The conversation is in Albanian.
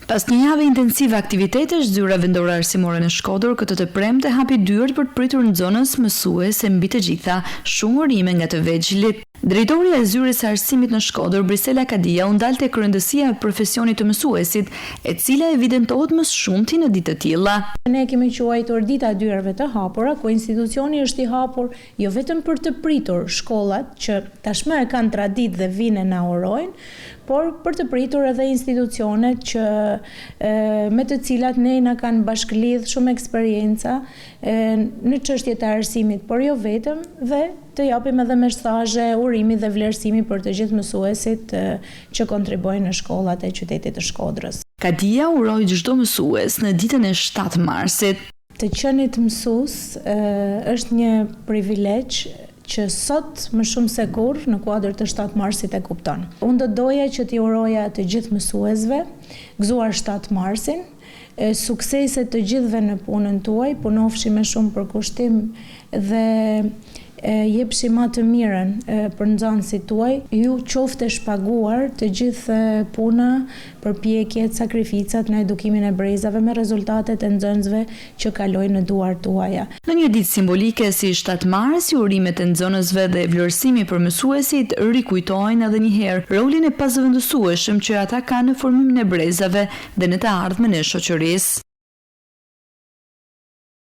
Pas një javë intensive aktivitetesh, zyra vendore arsimore në Shkodër këtë të premte hapi dyert për të pritur nxënës, mësuese mbi të gjitha, shumë urime nga të vegjëlit. Drejtoria e zyrës së arsimit në Shkodër, Brisela Kadia, u ndal tek rëndësia e profesionit të mësuesit, e cila evidentohet më shumti në ditë të tilla. Ne kemi quajtur dita e dyerve të hapura, ku institucioni është i hapur jo vetëm për të pritur shkollat që tashmë e kanë traditë dhe vinë na urojnë, por për të pritur edhe institucionet që me të cilat ne na kanë bashkëlidh shumë eksperjenca në çështjet e arsimit, por jo vetëm, dhe të japim edhe mesazhe urimi dhe vlerësimi për të gjithë mësuesit që kontribuojnë në shkollat e qytetit të Shkodrës. Kadia uroi çdo mësues në ditën e 7 marsit. Të qenit mësues është një privilegj që sot më shumë se kurrë në kuadër të 7 marsit e kupton. Unë do doja që t'i uroja të gjithë mësuesve, gëzuar 7 marsin, suksese të gjithëve në punën tuaj, punofshi me shumë përkushtim dhe jepshi më të mirën për nxënësit tuaj, ju qofte shpaguar të gjithë puna, përpjekjet, sakrificat në edukimin e brezave me rezultatet e nxënësve që kalojnë në duart tuaja. Në një ditë simbolike si 7 mars, urimet e nxënësve dhe vlerësimi për mësuesit rikujtojnë edhe një herë rolin e pazëvendësueshëm që ata kanë në formimin e brezave dhe në të ardhmen e shoqërisë.